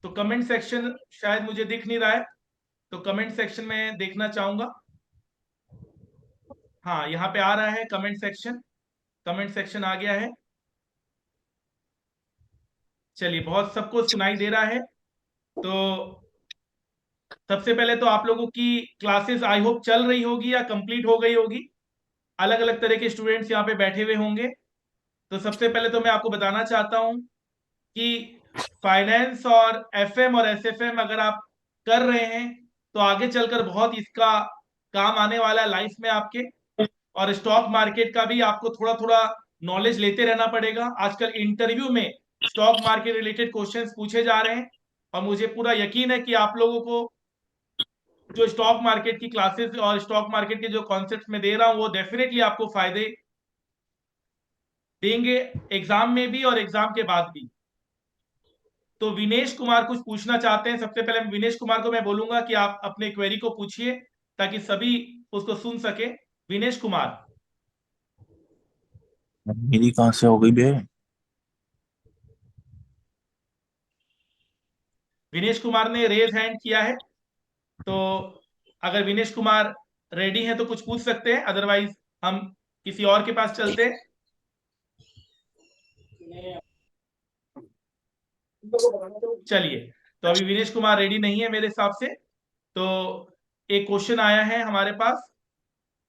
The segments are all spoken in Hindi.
तो कमेंट सेक्शन शायद मुझे दिख नहीं रहा है, तो कमेंट सेक्शन में देखना चाहूंगा। हाँ, यहाँ पे आ रहा है कमेंट सेक्शन, कमेंट सेक्शन आ गया है। चलिए, बहुत सबको सुनाई दे रहा है। तो सबसे पहले तो आप लोगों की क्लासेस आई होप चल रही होगी या कंप्लीट हो गई होगी। अलग अलग तरह के स्टूडेंट्स यहाँ पे बैठे हुए होंगे। तो सबसे पहले तो मैं आपको बताना चाहता हूँ कि फाइनेंस और एफएम और एसएफएम अगर आप कर रहे हैं तो आगे चलकर बहुत इसका काम आने वाला है लाइफ में आपके। और स्टॉक मार्केट का भी आपको थोड़ा थोड़ा नॉलेज लेते रहना पड़ेगा। आजकल इंटरव्यू में स्टॉक मार्केट रिलेटेड क्वेश्चंस पूछे जा रहे हैं, और मुझे पूरा यकीन है कि आप लोगों को जो स्टॉक मार्केट की क्लासेस और स्टॉक मार्केट के जो कॉन्सेप्ट में दे रहा हूँ वो डेफिनेटली आपको फायदे देंगे, एग्जाम में भी और एग्जाम के बाद भी। तो विनेश कुमार कुछ पूछना चाहते हैं। सबसे पहले विनेश कुमार को मैं बोलूंगा कि आप अपने क्वेरी को पूछिए ताकि सभी उसको सुन सके। विनेश कुमार। मेरी कहाँ से हो गई बे। विनेश कुमार ने रेज हैंड किया है, तो अगर विनेश कुमार रेडी हैं तो कुछ पूछ सकते हैं, अदरवाइज हम किसी और के पास चलते हैं। चलिए, तो अभी विनेश कुमार रेडी नहीं है मेरे हिसाब से। तो एक क्वेश्चन आया है हमारे पास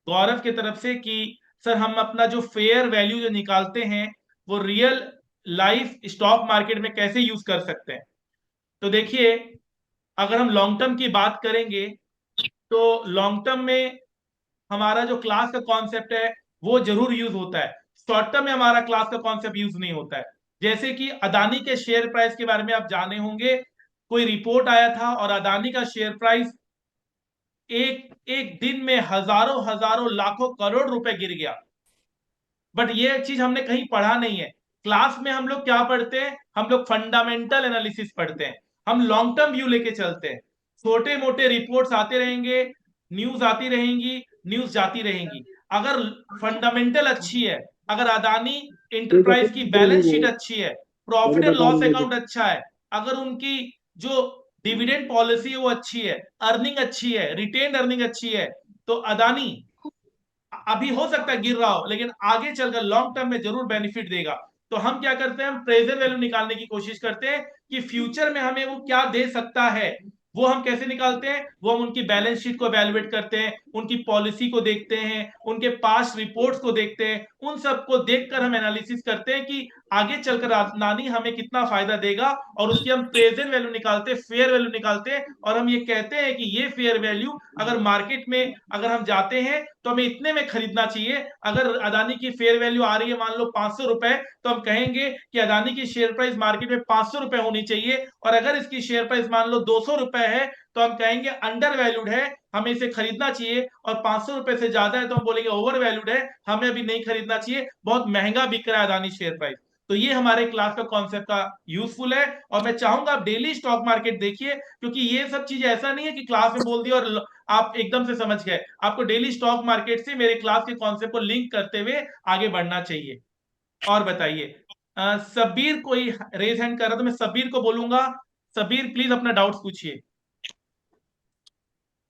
गौरव की तरफ से कि सर हम अपना जो फेयर वैल्यू जो निकालते हैं वो रियल लाइफ स्टॉक मार्केट में कैसे यूज कर सकते हैं। तो देखिए, अगर हम लॉन्ग टर्म की बात करेंगे तो लॉन्ग टर्म में हमारा जो क्लास का कॉन्सेप्ट है वो जरूर यूज होता है। शॉर्ट टर्म में हमारा क्लास का कॉन्सेप्ट यूज नहीं होता है। जैसे कि अदानी के शेयर प्राइस के बारे में आप जाने होंगे, कोई रिपोर्ट आया था और अदानी का शेयर प्राइस एक एक दिन में हजारों हजारों लाखों करोड़ रुपए गिर गया। बट ये चीज हमने कहीं पढ़ा नहीं है। क्लास में हम लोग क्या पढ़ते हैं, हम लोग फंडामेंटल एनालिसिस पढ़ते हैं। हम लॉन्ग टर्म व्यू लेके चलते हैं। छोटे मोटे रिपोर्ट्स आते रहेंगे, न्यूज आती रहेंगी, न्यूज जाती रहेंगी। अगर फंडामेंटल अच्छी है, अगर अदानी इंटरप्राइज की बैलेंस शीट अच्छी है, प्रॉफिट एंड लॉस अकाउंट अच्छा है, अगर उनकी जो डिविडेंड पॉलिसी है वो अच्छी है, अर्निंग अच्छी है, रिटेन अर्निंग अच्छी है, तो अदानी अभी हो सकता है गिर रहा हो लेकिन आगे चलकर लॉन्ग टर्म में जरूर बेनिफिट देगा। तो हम क्या करते हैं, हम प्रेजेंट वैल्यू निकालने की कोशिश करते हैं कि फ्यूचर में हमें वो क्या दे सकता है। वो हम कैसे निकालते हैं, वो हम उनकी बैलेंस शीट को वैल्यूएट करते हैं, उनकी पॉलिसी को देखते हैं, उनके पास रिपोर्ट्स को देखते हैं। उन सबको देखकर हम एनालिसिस करते हैं कि आगे चलकर नानी हमें कितना फायदा देगा, और उसकी हम प्रेजेंट वैल्यू निकालते हैं, फेयर वैल्यू निकालते हैं। और हम ये कहते हैं कि ये फेयर वैल्यू अगर मार्केट में अगर हम जाते हैं तो हमें इतने में खरीदना चाहिए। अगर अदानी की फेयर वैल्यू आ रही है मान लो 500 रुपए, तो हम कहेंगे कि अदानी की शेयर प्राइस मार्केट में 500 रुपए होनी चाहिए। और अगर इसकी शेयर प्राइस मान लो 200 रुपए है तो हम कहेंगे अंडर वैल्यूड है, हमें इसे खरीदना चाहिए। और 500 रुपए से ज्यादा है तो हम बोलेंगे ओवर वैल्यूड है, हमें अभी नहीं खरीदना चाहिए, बहुत महंगा बिक रहा है अदानी शेयर प्राइस। तो ये हमारे क्लास का कॉन्सेप्ट का यूजफुल है। और मैं चाहूंगा आप डेली स्टॉक मार्केट देखिए, क्योंकि ये सब चीज ऐसा नहीं है कि क्लास में बोल दिया और आप एकदम से समझ गए। आपको डेली स्टॉक मार्केट से मेरे क्लास के कॉन्सेप्ट को लिंक करते हुए आगे बढ़ना चाहिए। और बताइए, सबीर कोई रेज हैंड कर रहा, तो मैं सबीर को बोलूंगा। सबीर प्लीज अपना डाउट्स पूछिए।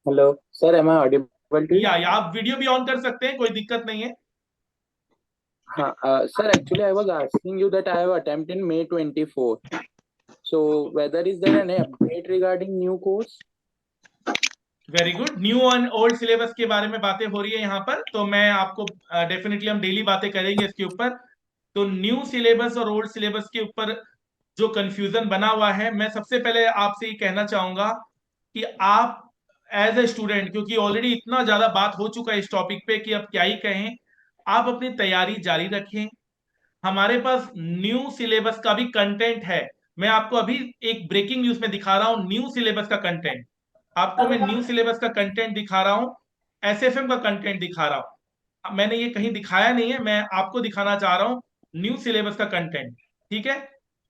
Hello, sir. Am I audible to you? या आप वीडियो भी ऑन कर सकते हैं, कोई दिक्कत नहीं है। Sir, actually, I was asking you that I have attempted in May 24. So, whether is there any update regarding new course? Very good, new and old syllabus के बारे में बातें हो रही है यहाँ पर, तो मैं आपको डेफिनेटली हम डेली बातें करेंगे इसके ऊपर। तो न्यू सिलेबस और ओल्ड सिलेबस के ऊपर जो कंफ्यूजन बना हुआ है, मैं सबसे पहले आपसे ये कहना चाहूंगा कि आप एज ए स्टूडेंट, क्योंकि ऑलरेडी इतना ज्यादा बात हो चुका है इस टॉपिक पे कि अब क्या ही कहें, आप अपनी तैयारी जारी रखें। हमारे पास न्यू सिलेबस का भी कंटेंट है। मैं आपको अभी एक ब्रेकिंग न्यूज में दिखा रहा हूं न्यू सिलेबस का कंटेंट। आपको मैं न्यू सिलेबस का कंटेंट दिखा रहा हूं, एसएफएम का कंटेंट दिखा रहा हूं। मैंने ये कहीं दिखाया नहीं है, मैं आपको दिखाना चाह रहा हूं न्यू सिलेबस का कंटेंट। ठीक है,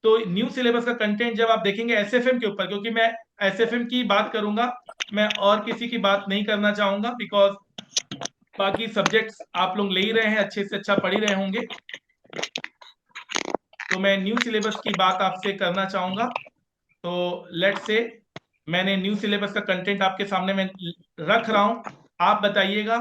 तो न्यू सिलेबस का कंटेंट जब आप देखेंगे एसएफएम के ऊपर, क्योंकि मैं एसएफएम की बात करूंगा, मैं और किसी की बात नहीं करना चाहूंगा, बिकॉज बाकी सब्जेक्ट्स आप लोग ले ही रहे हैं, अच्छे से अच्छा पढ़ ही रहे होंगे। तो मैं न्यू सिलेबस की बात आपसे करना चाहूंगा। तो लेट्स से मैंने न्यू सिलेबस का कंटेंट आपके सामने मैं रख रहा हूं, आप बताइएगा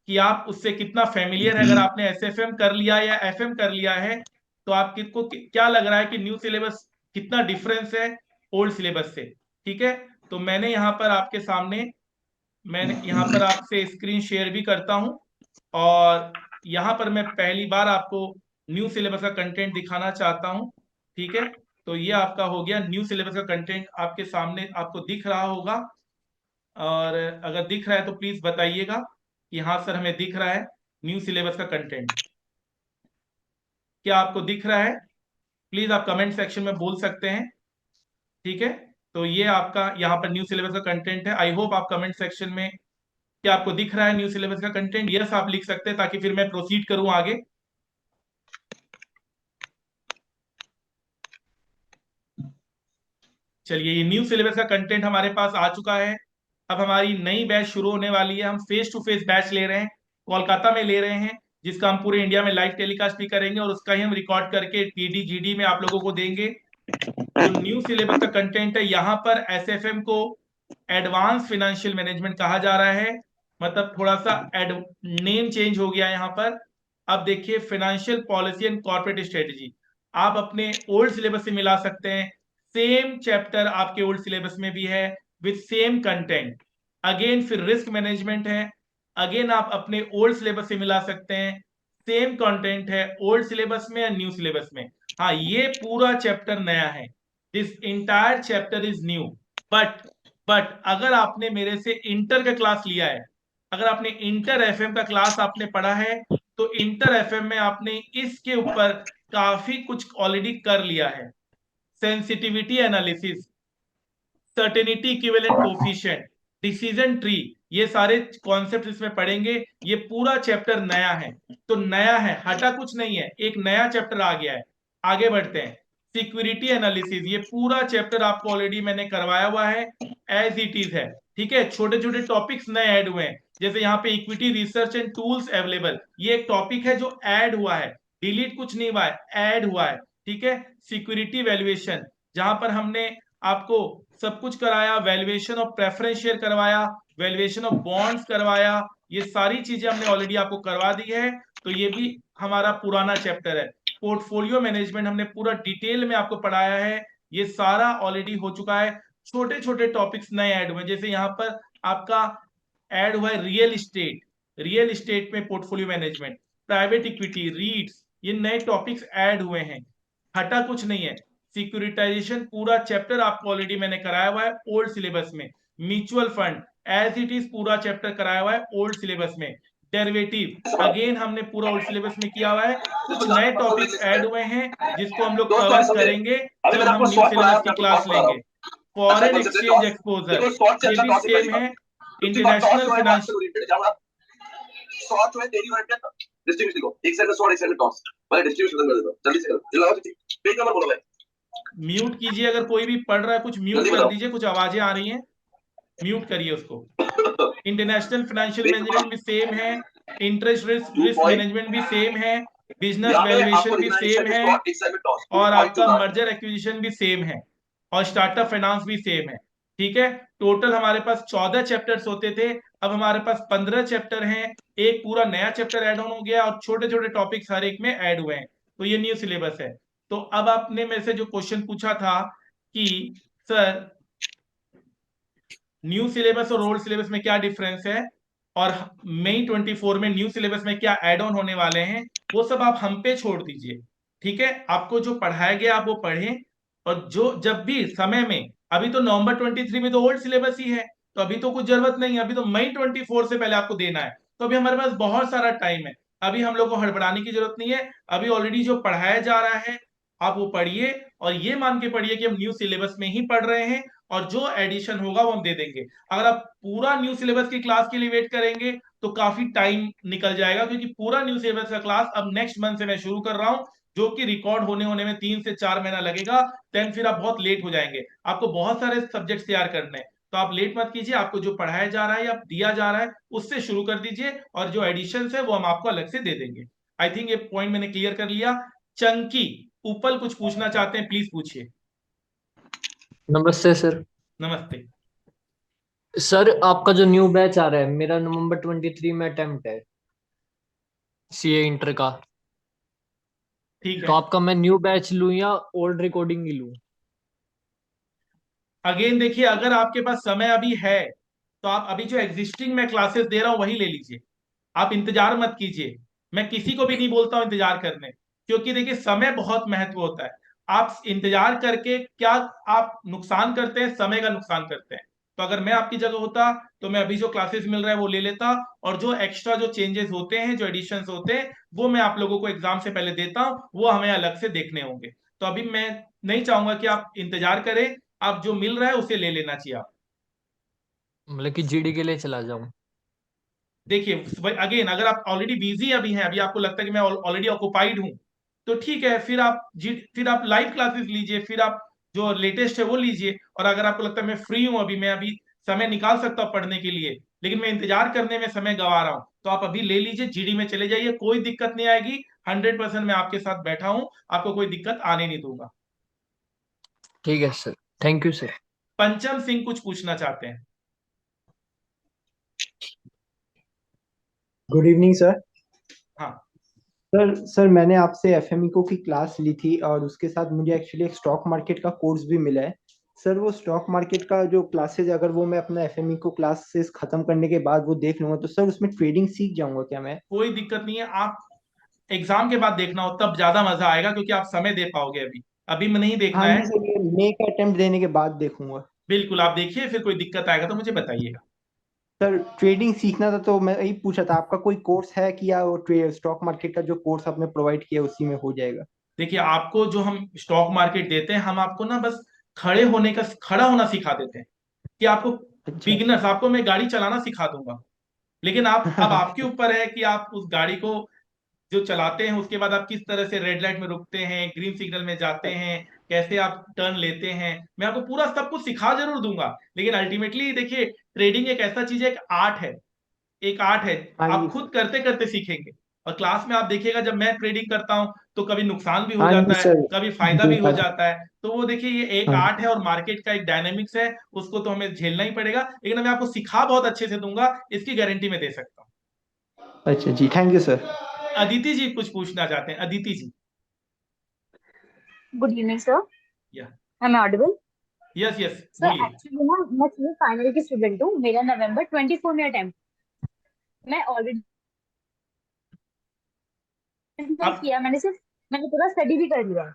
कि आप उससे कितना फेमिलियर है। अगर आपने एसएफएम कर लिया या एफएम कर लिया है तो आपको क्या लग रहा है कि न्यू सिलेबस कितना डिफरेंस है ओल्ड सिलेबस से। ठीक है, तो मैंने यहाँ पर आपके सामने, मैंने यहाँ पर आपसे स्क्रीन शेयर भी करता हूँ, और यहाँ पर मैं पहली बार आपको न्यू सिलेबस का कंटेंट दिखाना चाहता हूँ। ठीक है, तो ये आपका हो गया न्यू सिलेबस का कंटेंट, आपके सामने आपको दिख रहा होगा, और अगर दिख रहा है तो प्लीज बताइएगा कि हाँ सर हमें दिख रहा है न्यू सिलेबस का कंटेंट। क्या आपको दिख रहा है? प्लीज आप कमेंट सेक्शन में बोल सकते हैं। ठीक है, तो ये आपका यहाँ पर न्यू सिलेबस का कंटेंट है। आई होप आप कमेंट सेक्शन में, क्या आपको दिख रहा है न्यू सिलेबस का कंटेंट? यस आप लिख सकते हैं ताकि फिर मैं प्रोसीड करूं आगे। चलिए, ये न्यू सिलेबस का कंटेंट हमारे पास आ चुका है। अब हमारी नई बैच शुरू होने वाली है। हम फेस टू फेस बैच ले रहे हैं, कोलकाता में ले रहे हैं, जिसका हम पूरे इंडिया में लाइव टेलीकास्ट भी करेंगे और उसका ही हम रिकॉर्ड करके टीडी जीडी में आप लोगों को देंगे। जो न्यू सिलेबस का कंटेंट है, यहाँ पर एसएफएम को एडवांस फाइनेंशियल मैनेजमेंट कहा जा रहा है। मतलब थोड़ा सा नेम चेंज हो गया यहाँ पर। अब देखिए, financial policy and corporate strategy आप अपने ओल्ड सिलेबस से मिला सकते हैं। सेम चैप्टर आपके ओल्ड सिलेबस में भी है विथ सेम कंटेंट। अगेन फिर रिस्क मैनेजमेंट है, अगेन आप अपने ओल्ड सिलेबस से मिला सकते हैं। सेम कंटेंट है ओल्ड सिलेबस में या न्यू सिलेबस में। हाँ, ये पूरा चैप्टर नया है, this entire chapter is new. But अगर आपने मेरे से इंटर का क्लास लिया है, अगर आपने इंटर एफएम का क्लास आपने पढ़ा है, तो इंटर एफएम में आपने इसके ऊपर काफी कुछ ऑलरेडी कर लिया है। Sensitivity analysis, certainty equivalent coefficient, decision tree, ये सारे कॉन्सेप्ट इसमें पढ़ेंगे। ये पूरा चैप्टर नया है, तो नया है, हटा कुछ नहीं है, एक नया चैप्टर आ गया है। आगे बढ़ते हैं। सिक्योरिटी एनालिसिस, ये पूरा चैप्टर आपको ऑलरेडी मैंने करवाया हुआ है, एज इट इज है। ठीक है, छोटे छोटे टॉपिक्स नए ऐड हुए हैं, जैसे यहाँ पे equity research and tools available, ये एक टॉपिक है जो ऐड हुआ है, डिलीट कुछ नहीं हुआ है, ऐड हुआ है। ठीक है, सिक्योरिटी वैल्यूएशन, जहां पर हमने आपको सब कुछ कराया, वैल्यूएशन ऑफ प्रेफरेंस शेयर करवाया, वैल्यूएशन ऑफ बॉन्ड्स करवाया, ये सारी चीजें हमने ऑलरेडी आपको करवा दी है। तो ये भी हमारा पुराना चैप्टर है। पोर्टफोलियो मैनेजमेंट हमने पूरा डिटेल में आपको पढ़ाया है, ये सारा ऑलरेडी हो चुका है। छोटे छोटे टॉपिक्स नए ऐड हुए, जैसे यहाँ पर आपका ऐड हुआ है रियल इस्टेट, रियल इस्टेट में पोर्टफोलियो मैनेजमेंट, प्राइवेट इक्विटी, रीट्स, ये नए टॉपिक्स ऐड हुए हैं, हटा कुछ नहीं है। सिक्योरिटाइजेशन पूरा चैप्टर आपको ऑलरेडी मैंने कराया हुआ है ओल्ड सिलेबस में। Mutual fund as it is पूरा चैप्टर कराया हुआ है ओल्ड सिलेबस में। डेरिवेटिव अगेन हमने पूरा ओल्ड सिलेबस में किया हुआ है। कुछ नए टॉपिक्स ऐड हुए हैं जिसको हम लोग कवर करेंगे जब हम न्यू सिलेबस की क्लास लेंगे। फॉरेन एक्सचेंज एक्सपोजर, ये भी सेम है। इंटरनेशनल फाइनेंशियल, म्यूट कीजिए, अगर कोई भी पढ़ रहा है कुछ म्यूट कर दीजिए, कुछ आवाजें आ रही हैं, म्यूट करिए उसको। इंटरनेशनल फाइनेंशियल मैनेजमेंट भी सेम है, इंटरेस्ट रिस्क मैनेजमेंट भी सेम है, बिजनेस वैल्यूएशन भी सेम है, और आपका मर्जर एक्विजिशन भी सेम है, और स्टार्टअप फाइनेंस भी सेम है। ठीक है, टोटल हमारे पास 14 चैप्टर्स होते थे, अब हमारे पास 15 चैप्टर हैं। एक पूरा नया चैप्टर ऐड ऑन हो गया और छोटे छोटे टॉपिक्स हर एक में ऐड हुए हैं, तो ये न्यू सिलेबस है। तो अब आपने मेरे से जो क्वेश्चन पूछा था कि सर न्यू सिलेबस और ओल्ड सिलेबस में क्या डिफरेंस है, और मई 24 में न्यू सिलेबस में क्या एड ऑन होने वाले हैं, वो सब आप हम पे छोड़ दीजिए। ठीक है, आपको जो पढ़ाया गया आप वो पढ़ें, और जो जब भी समय में, अभी तो नवंबर 23 में तो ओल्ड सिलेबस ही है, तो अभी तो कुछ जरूरत नहीं है, अभी तो मई 24 से पहले आपको देना है, तो अभी हमारे पास बहुत सारा टाइम है, अभी हम लोग को हड़बड़ाने की जरूरत नहीं है। अभी ऑलरेडी जो पढ़ाया जा रहा है आप वो पढ़िए, और ये मान के पढ़िए कि हम न्यू सिलेबस में ही पढ़ रहे हैं, और जो एडिशन होगा वो हम दे देंगे। अगर आप पूरा न्यू सिलेबस की क्लास के लिए वेट करेंगे तो काफी टाइम निकल जाएगा, क्योंकि पूरा न्यू सिलेबस का क्लास अब नेक्स्ट मंथ से मैं शुरू कर रहा हूं, जो कि रिकॉर्ड होने में 3 से 4 महीना लगेगा। देन फिर आप बहुत लेट हो जाएंगे, आपको बहुत सारे सब्जेक्ट तैयार करने हैं, तो आप लेट मत कीजिए। आपको जो पढ़ाया जा रहा है या दिया जा रहा है उससे शुरू कर दीजिए, और जो एडिशन है वो हम आपको अलग से दे देंगे। आई थिंक ये पॉइंट मैंने क्लियर कर लिया। चंकी उपल कुछ पूछना चाहते हैं, प्लीज पूछिए। नमस्ते सर। नमस्ते। सर आपका जो न्यू बैच आ रहा है, मेरा नवंबर 23 में अटेम्प्ट है सीए इंटर का। ठीक तो है। आपका मैं न्यू बैच लूं या ओल्ड रिकॉर्डिंग ही लूं? अगेन देखिए, अगर आपके पास समय अभी है तो आप अभी जो एग्जिस्टिंग मैं क्लासेस दे रहा हूं वही ले लीजिए। आप इंतजार मत कीजिए। मैं किसी को भी नहीं बोलता हूं इंतजार करने, क्योंकि देखिए समय बहुत महत्व होता है। आप इंतजार करके क्या आप नुकसान करते हैं, समय का नुकसान करते हैं। तो अगर मैं आपकी जगह होता तो मैं अभी जो क्लासेस मिल रहा है वो ले लेता, और जो एक्स्ट्रा जो चेंजेस होते हैं, जो एडिशंस होते हैं, वो मैं आप लोगों को एग्जाम से पहले देता हूं, वो हमें अलग से देखने होंगे। तो अभी मैं नहीं चाहूंगा कि आप इंतजार करें। आप जो मिल रहा है उसे ले लेना चाहिए आप। मतलब कि जीडी के लिए चला जाऊं? देखिए अगेन, अगर आप ऑलरेडी बिजी अभी हैं, अभी आपको लगता है कि मैं ऑलरेडी ऑक्युपाइड हूं, तो ठीक है, फिर आप लाइव क्लासेस लीजिए, फिर आप जो लेटेस्ट है वो लीजिए। और अगर आपको लगता है मैं फ्री हूं अभी, मैं अभी समय निकाल सकता हूं पढ़ने के लिए, लेकिन मैं इंतजार करने में समय गंवा रहा हूं, तो आप अभी ले लीजिए, जीडी में चले जाइए, कोई दिक्कत नहीं आएगी। 100% मैं आपके साथ बैठा हूं, आपको कोई दिक्कत आने नहीं दूंगा। ठीक है सर। Thank you sir. पंचम सिंह कुछ पूछना चाहते हैं। Good evening sir. हाँ। सर मैंने आपसे एफएमईको की क्लास ली थी और उसके साथ मुझे एक्चुअली एक स्टॉक मार्केट का कोर्स भी मिला है। सर वो स्टॉक मार्केट का जो क्लासेज, अगर वो मैं अपना एफएमईको क्लासेस खत्म करने के बाद वो देख लूंगा तो सर उसमें ट्रेडिंग सीख जाऊंगा क्या मैं? कोई दिक्कत नहीं है। आप एग्जाम के बाद देखना हो तब ज्यादा मजा आएगा, क्योंकि आप समय दे पाओगे। अभी अभी में नहीं देखना हाँ है। जी सर, ये मे का अटेम्प्ट देने के बाद देखूंगा। बिल्कुल, आप देखिए, फिर कोई दिक्कत आएगा तो मुझे बताइएगा। सर ट्रेडिंग सीखना था तो मैं यही पूछा था, आपका कोई कोर्स है कि या वो स्टॉक मार्केट का जो कोर्स आपने प्रोवाइड किया उसी में हो जाएगा? देखिए, आपको जो हम स्टॉक मार्केट देते हैं, हम आपको ना बस खड़ा होना सिखा देते हैं। कि आपको अच्छा। बिगिनर्स, आपको मैं गाड़ी चलाना सिखा दूंगा, लेकिन आप अब आपके ऊपर है कि आप उस गाड़ी को जो चलाते हैं उसके बाद आप किस तरह से रेड लाइट में रुकते हैं, ग्रीन सिग्नल में जाते हैं, कैसे आप टर्न लेते हैं। मैं आपको पूरा सब कुछ सिखा जरूर दूंगा, लेकिन अल्टीमेटली देखिए, ट्रेडिंग एक ऐसा चीज है, एक आर्ट है। एक आर्ट है। हाँ आप जी खुद सर। करते करते सीखेंगे। और क्लास में आप देखिएगा, जब मैं ट्रेडिंग करता हूं तो कभी नुकसान भी हो हाँ जी जाता है, सर, कभी फायदा भी हो देखा। जाता है। तो वो देखिए, ये एक हाँ। आर्ट है और मार्केट का एक डायनेमिक्स है, उसको तो हमें झेलना ही पड़ेगा, लेकिन मैं आपको सिखा बहुत अच्छे से दूंगा, इसकी गारंटी मैं दे सकता हूँ। अच्छा जी, thank you sir. Aditi ji कुछ पूछना चाहते हैं, Aditi ji. Good evening sir. या am audible? Yes yes, sir बोलिए। एक्चुअली ना मैं फाइनल की स्टूडेंट हूँ, मेरा नवंबर 24 में अटेम्प्ट। मैं ऑलरेडी आप किया, मैंने पूरा स्टडी भी कर लिया।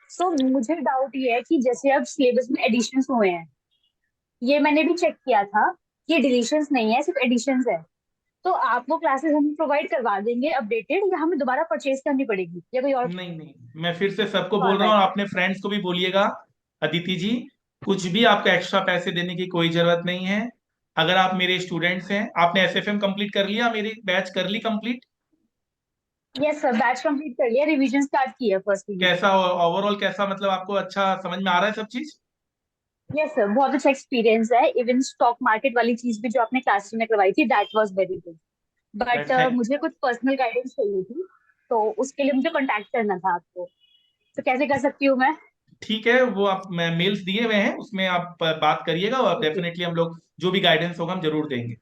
तो मुझे डाउट ये है कि जैसे अब सिलेबस में एडिशंस हुए हैं, ये मैंने भी चेक किया था कि डिलीशंस नहीं है, सिर्फ एडिशंस है। तो आप वो क्लासेस हमें प्रोवाइड करवा देंगे अपडेटेड, या हमें दोबारा परचेज करनी पड़ेगी, या कोई और नहीं नहीं, मैं फिर से सबको बोल रहा हूँ, फॉर्मेट और है? अपने फ्रेंड्स को भी बोलिएगा। अदिति जी, कुछ भी आपको एक्स्ट्रा पैसे देने की कोई जरूरत नहीं है। अगर आप मेरे स्टूडेंट्स हैं, आपने एसएफएम कंप्लीट कर लिया, मेरी बैच कर ली complete. Yes sir, batch complete कर लिया, रिवीजन स्टार्ट किया फर्स्ट रिवीजन। कैसा ओवरऑल, कैसा मतलब आपको अच्छा समझ में आ रहा है सब चीज? यस सर, बहुत अच्छा एक्सपीरियंस है। इवन स्टॉक मार्केट वाली चीज भी जो आपने क्लास में करवाई थी, that was very good. But that मुझे कुछ पर्सनल गाइडेंस चाहिए थी, तो उसके लिए मुझे कांटेक्ट करना था आपको। तो कैसे कर सकती हूँ मैं? ठीक है, वो आप मैं मेल्स दिए हुए हैं, उसमें आप बात करिएगा, और ओके। डेफिनेटली हम लोग जो भी गाइडेंस होगा हम जरूर देंगे।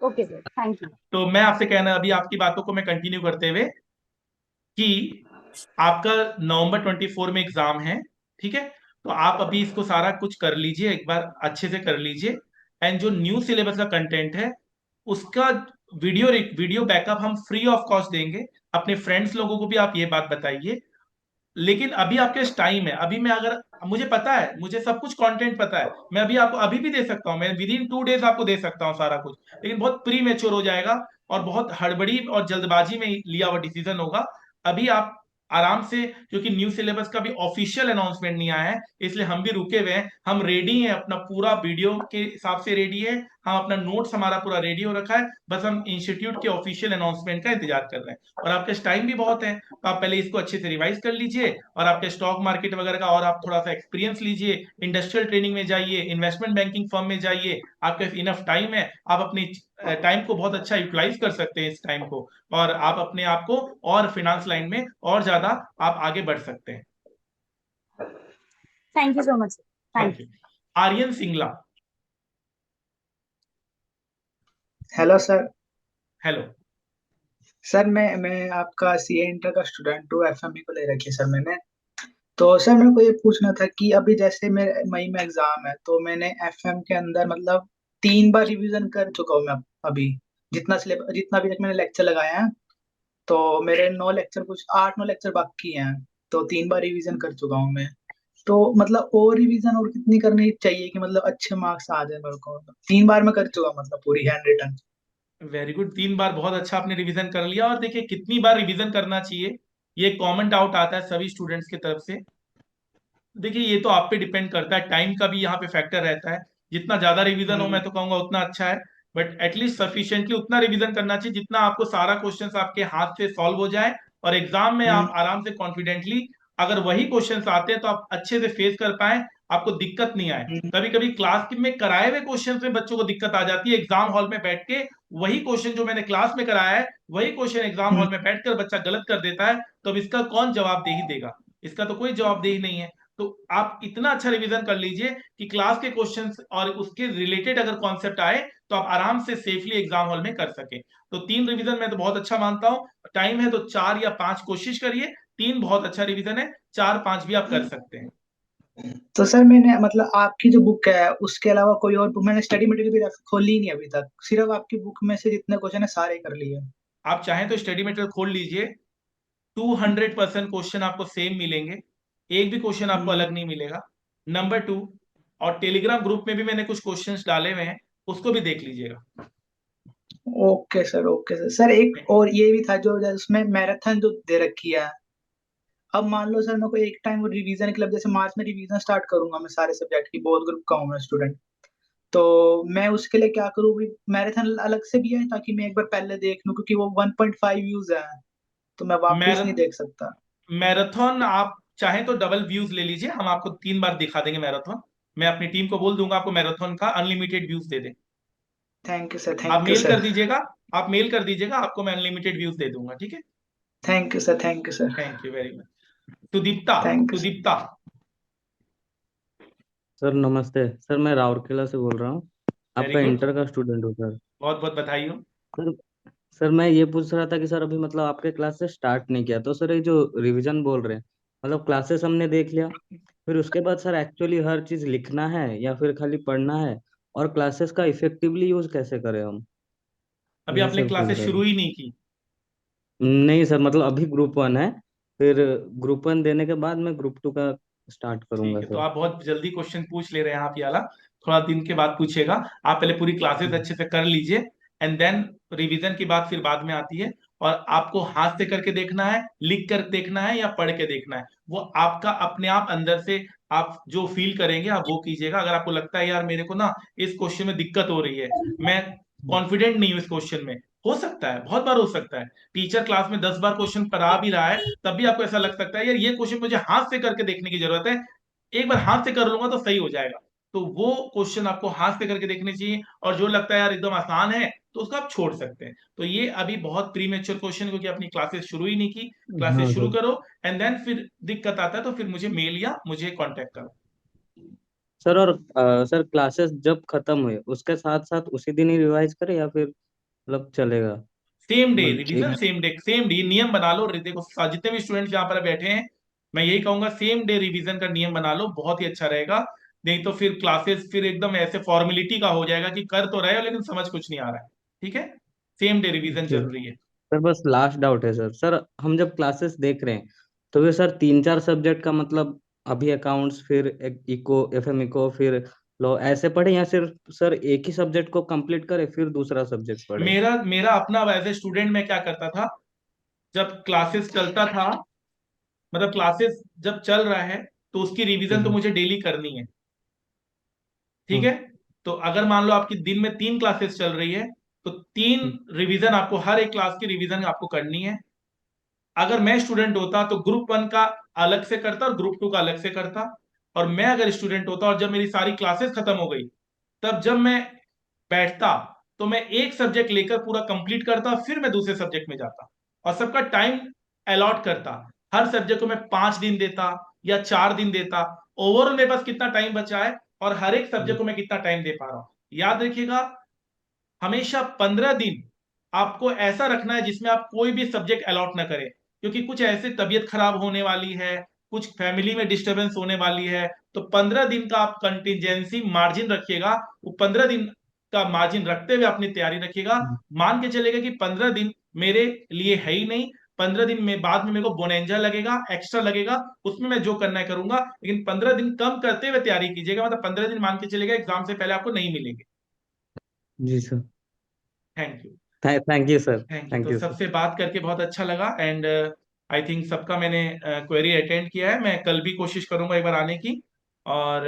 Okay sir, thank you. तो मैं आपसे कहना, अभी आपकी बातों को मैं कंटिन्यू करते हुए, कि आपका नवंबर 24 में एग्जाम है, ठीक है? तो आप अभी इसको सारा कुछ कर लीजिए, एक बार अच्छे से कर लीजिए। एंड जो न्यू सिलेबस का कंटेंट है, उसका वीडियो बैकअप हम फ्री ऑफ कॉस्ट देंगे। अपने फ्रेंड्स लोगों को भी आप ये बात बताइए। लेकिन अभी आपके पास टाइम है, अभी मैं अगर मुझे पता है, मुझे सब कुछ कंटेंट पता है, मैं अभी आपको अभी भी दे सकता हूँ, मैं विद इन 2 डेज आपको दे सकता हूँ सारा कुछ, लेकिन बहुत प्री मेच्योर हो जाएगा, और बहुत हड़बड़ी और जल्दबाजी में लिया हुआ डिसीजन होगा। अभी आप आराम से, क्योंकि न्यू सिलेबस का भी ऑफिशियल अनाउंसमेंट नहीं आया है, इसलिए हम भी रुके हुए हैं। हम रेडी हैं, अपना पूरा वीडियो के हिसाब से रेडी है, हम अपना नोट्स हमारा पूरा रेडी हो रखा है, बस हम इंस्टीट्यूट के ऑफिशियल अनाउंसमेंट का इंतजार कर रहे हैं। और आपके पास टाइम भी बहुत है, तो आप पहले इसको अच्छे से रिवाइज कर लीजिए, और आपके स्टॉक मार्केट वगैरह का और आप थोड़ा सा एक्सपीरियंस लीजिए, इंडस्ट्रियल ट्रेनिंग में जाइए, इन्वेस्टमेंट बैंकिंग फर्म में जाइए। आपके पास इनफ टाइम है, आप अपनी टाइम को बहुत अच्छा यूटिलाइज कर सकते हैं इस टाइम को, और आप अपने आप को और फिनांस लाइन में और ज्यादा आप आगे बढ़ सकते हैं। Thank you so much sir, thank thank you. Aryan Singla. Hello sir. Hello. Sir मैं आपका सीए इंटर का स्टूडेंट हूँ, एफएमई को ले रखी है सर मैंने। तो सर मेरे को ये पूछना था कि अभी जैसे मेरे मई में एग्जाम है, तो मैंने एफएम के अंदर मतलब 3 बार रिवीजन कर चुका हूँ मैं अभी। जितना अभी तक मैंने लेक्चर लगाया है, तो मेरे 9 लेक्चर, कुछ 8-9 लेक्चर बाकी हैं। तो 3 बार रिवीजन कर चुका हूँ मैं। तो मतलब और रिवीजन और कितनी करनी चाहिए कि मतलब अच्छे मार्क्स आ जाए मेरे को? 3 बार मैं कर चुका हूँ, मतलब पूरी हैंड रिटन। वेरी गुड, 3 बार बहुत अच्छा आपने रिवीजन कर लिया। और देखिए कितनी बार रिवीजन करना चाहिए, ये कॉमन डाउट आता है सभी स्टूडेंट्स की तरफ से। देखिए ये तो आप पे डिपेंड करता है, टाइम का भी यहाँ पे फैक्टर रहता है। जितना ज्यादा रिवीजन हो मैं तो कहूंगा उतना अच्छा है, बट एटलीस्ट सफिशिएंटली उतना रिवीजन करना चाहिए जितना आपको सारा क्वेश्चंस आपके हाथ से सॉल्व हो जाए, और एग्जाम में आप आराम से कॉन्फिडेंटली अगर वही क्वेश्चंस आते हैं तो आप अच्छे से फेस कर पाए, आपको दिक्कत नहीं आए। कभी कभी क्लास में कराए हुए क्वेश्चन में बच्चों को दिक्कत आ जाती है, एग्जाम हॉल में बैठ के वही क्वेश्चन जो मैंने क्लास में कराया है वही क्वेश्चन एग्जाम हॉल में बैठकर बच्चा गलत कर देता है, तो अब इसका कौन जवाबदेही देगा? इसका तो कोई जवाबदेही नहीं है। तो आप इतना अच्छा रिवीजन कर लीजिए कि क्लास के क्वेश्चंस और उसके रिलेटेड अगर कॉन्सेप्ट आए तो आप आराम से सेफली एग्जाम हॉल में कर सके। तो 3 रिवीजन मैं तो बहुत अच्छा मानता हूँ। टाइम है तो 4 या 5 कोशिश करिए। 3 बहुत अच्छा रिवीजन है, 4-5 भी आप कर सकते हैं। तो सर मैंने मतलब आपकी जो बुक है उसके अलावा कोई और बुक मैंने स्टडी मटेरियल भी खोली नहीं अभी तक, सिर्फ आपकी बुक में से जितने क्वेश्चन है सारे कर लिए। आप चाहें तो स्टडी मटेरियल खोल लीजिए, 200% क्वेश्चन आपको सेम मिलेंगे, एक भी क्वेश्चन आपको अलग नहीं मिलेगा। नंबर 2, और टेलीग्राम ग्रुप में भी मैंने कुछ क्वेश्चंस डाले हुए हैं, उसको भी देख लीजिएगा। Okay sir, okay sir. Sir एक और ये भी था जो उसमें मैराथन जो दे रखी है। अब मान लो सर मेरे को एक टाइम वो रिवीजन क्लब, जैसे मार्च में रिवीजन स्टार्ट करूंगा मैं सारे सब्जेक्ट की, बहुत ग्रुप का हूँ मैं स्टूडेंट। तो मैं उसके लिए क्या करूँ? मैराथन अलग से भी है ताकि मैं एक बार पहले देख लूं, क्योंकि वो 1.5 व्यूज है, तो मैं वापस नहीं देख सकता। मैराथन आप चाहें तो डबल व्यूज ले लीजिए, हम आपको 3 बार दिखा देंगे मैराथन। मैं अपनी टीम को बोल दूंगा आपको मैराथन का unlimited views they they. Thank you sir, आप थैंक यू मेल कर सर। दीजिएगा, आप मेल कर दीजिएगा, आपको मैं अनलिमिटेड व्यूज दे दूंगा, ठीक है? Thank you sir, thank you sir. Thank you very much. Sudipta. Thank you sir. Sudipta. Sir नमस्ते सर, मैं राउरकेला से बोल रहा हूँ। वेरी आपका गुड, इंटर का स्टूडेंट हूँ सर। बहुत बहुत बधाई हो। सर सर मैं ये पूछ रहा था कि सर अभी मतलब आपके क्लासेस स्टार्ट नहीं किया, तो सर ये जो रिवीजन बोल रहे हैं, मतलब क्लासेस हमने देख लिया, फिर उसके बाद सर एक्चुअली हर चीज लिखना है या फिर खाली पढ़ना है? और क्लासेस का इफेक्टिवली यूज कैसे करें हम? अभी यही आपने सर पूछ क्लासेस रहे शुरू थे। ही नहीं की? नहीं सर, मतलब अभी ग्रुप 1 है, फिर ग्रुप 1 देने के बाद मैं ग्रुप 2 का स्टार्ट ठीक करूंगा है, तो सर। आप बहुत जल्दी क्वेश्चन पूछ ले रहे हैं, आप ये वाला थोड़ा दिन के बाद पूछेगा। आप पहले पूरी क्लासेस अच्छे से कर लीजिए, एंड देन रिवीजन की बात फिर बाद में आती है। और आपको हाथ से करके देखना है, लिख कर देखना है, या पढ़ के देखना है, वो आपका अपने आप अंदर से आप जो फील करेंगे आप वो कीजिएगा। अगर आपको लगता है यार मेरे को ना इस क्वेश्चन में दिक्कत हो रही है, मैं कॉन्फिडेंट नहीं हूँ इस क्वेश्चन में, हो सकता है, बहुत बार हो सकता है, टीचर क्लास में 10 बार क्वेश्चन पढ़ा भी रहा है तब भी आपको ऐसा लग सकता है यार ये क्वेश्चन मुझे हाथ से करके देखने की जरूरत है, एक बार हाथ से कर लूंगा तो सही हो जाएगा। तो वो क्वेश्चन आपको हाथ से करके देखने चाहिए, और जो लगता है यार एकदम आसान है तो उसको आप छोड़ सकते हैं। तो ये अभी बहुत प्रीमेच्योर क्वेश्चन, क्योंकि अपनी क्लासेस शुरू ही नहीं की। क्लासेस हाँ शुरू सर। करो, एंड देन फिर दिक्कत आता है तो फिर मुझे मेल या मुझे कांटेक्ट करो। सर और सर क्लासेस जब खत्म हुए उसके साथ साथ उसी दिन ही रिवाइज करें या फिर मतलब चलेगा? सेम डे मतलब revision, same day, same day नियम बना लो। देखो जितने भी स्टूडेंट्स यहाँ पर बैठे हैं, मैं यही कहूंगा सेम डे रिवीजन का नियम बना लो, बहुत ही अच्छा रहेगा। नहीं तो फिर क्लासेस फिर एकदम ऐसे फॉर्मेलिटी का हो जाएगा कि कर तो रहे हो लेकिन समझ कुछ नहीं आ रहा है। ठीक है, सेम डे रिवीजन जी जरूरी है। सर, बस लास्ट डाउट है सर। सर हम जब क्लासेस देख रहे हैं तो वे सर 3-4 सब्जेक्ट का मतलब अभी अकाउंट्स, फिर इको, एफएम इको, फिर लॉ ऐसे पढ़े, या सिर्फ सर एक ही सब्जेक्ट को कंप्लीट करे फिर दूसरा सब्जेक्ट पढ़े? मेरा मेरा अपना एज ए स्टूडेंट मैं क्या करता था, जब क्लासेस चलता था, मतलब क्लासेस जब चल रहा है तो उसकी रिवीजन तो मुझे डेली करनी है। ठीक है, हम्म, तो अगर मान लो आपकी दिन में 3 क्लासेस चल रही है तो 3 रिवीजन आपको, हर एक क्लास की रिवीजन आपको करनी है। अगर मैं स्टूडेंट होता तो ग्रुप 1 का अलग से करता और ग्रुप 2 का अलग से करता। और मैं अगर स्टूडेंट होता और जब मेरी सारी क्लासेस खत्म हो गई, तब जब मैं बैठता तो मैं एक सब्जेक्ट लेकर पूरा कंप्लीट करता, फिर मैं दूसरे सब्जेक्ट में जाता, और सबका टाइम अलॉट करता। हर सब्जेक्ट को मैं 5 दिन देता या 4 दिन देता, ओवरऑल मेरे पास कितना टाइम बचा है और हर एक सब्जेक्ट को मैं कितना टाइम दे पा रहा हूं। याद रखिएगा, हमेशा 15 दिन आपको ऐसा रखना है जिसमें आप कोई भी सब्जेक्ट अलॉट ना करें, क्योंकि कुछ ऐसे तबीयत खराब होने वाली है, कुछ फैमिली में डिस्टरबेंस होने वाली है, तो 15 दिन का आप कंटिजेंसी मार्जिन रखिएगा। वो 15 दिन का मार्जिन रखते हुए अपनी तैयारी रखिएगा। मान के चलेगा कि 15 दिन मेरे लिए है ही नहीं, 15 दिन में बाद में मेरे को बोनेंजा लगेगा, एक्स्ट्रा लगेगा, उसमें मैं जो करना है करूंगा, लेकिन 15 दिन कम करते हुए तैयारी कीजिएगा। मतलब 15 दिन मान के चलेगा एग्जाम से पहले आपको नहीं मिलेंगे। जी sir, thank you. Thank you sir, thank you. Thank तो यू सर। सबसे बात करके बहुत अच्छा लगा एंड आई थिंक सबका मैंने क्वेरी अटेंड किया है। मैं कल भी कोशिश करूंगा एक बार आने की, और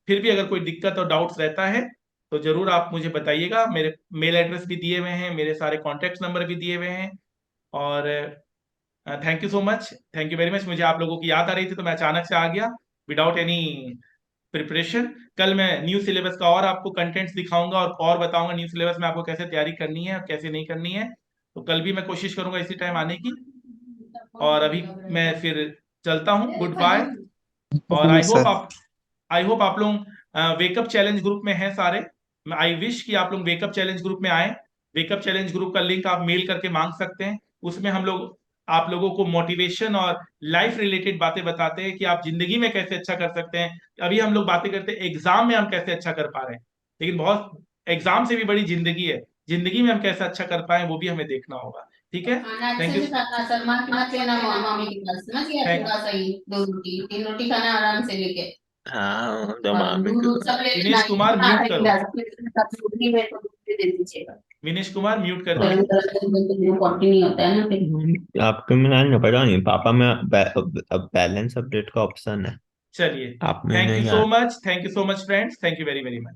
फिर भी अगर कोई दिक्कत और डाउट्स रहता है तो जरूर आप मुझे बताइएगा। मेरे मेल एड्रेस भी दिए हुए हैं, मेरे सारे कॉन्टेक्ट नंबर भी दिए हुए हैं। और thank you so much, thank you very much. मुझे आप लोगों की याद आ रही थी तो मैं अचानक से आ गया विदाउट एनी प्रिपरेशन। कल मैं न्यू सिलेबस का और आपको कंटेंट्स दिखाऊंगा और बताऊंगा न्यू सिलेबस में आपको कैसे तैयारी करनी है और कैसे नहीं करनी है। तो कल भी मैं कोशिश करूंगा इसी टाइम आने की। और अभी मैं फिर चलता हूँ, गुड बाय। और आई होप आप लोग वेकअप चैलेंज ग्रुप में हैं सारे। आई विश कि आप लोग वेकअप चैलेंज ग्रुप में आए। वेकअप चैलेंज ग्रुप का लिंक आप मेल करके मांग सकते हैं। उसमें हम लोग आप लोगों को मोटिवेशन और लाइफ रिलेटेड बातें बताते हैं कि आप जिंदगी में कैसे अच्छा कर सकते हैं। अभी हम लोग बातें करते हैं एग्जाम में हम कैसे अच्छा कर पा रहे हैं, लेकिन बहुत एग्जाम से भी बड़ी जिंदगी है। जिंदगी में हम कैसे अच्छा कर पाए वो भी हमें देखना होगा। ठीक है, थैंक यू। सलमान मत लेना मामी के पास, समझ गया? थोड़ा सा ही 2 रोटी 3 रोटी खाना आराम से लेके। हाँ तो और मामी दूध को दूध सब ले लेना, विनेश कुमार म्यूट करो। रोटी में तो दूध भी दे दीजिएगा। विनेश कुमार म्यूट कर गरम दीजिए। गरम कंटिन्यू होता है ना फिर। आपके में नहीं पता नहीं, पापा में बैलेंस अपडेट का ऑप्शन है, चलिए, आप में थैंक यू नहीं so uh much, thank you so much friends, thank you very very much.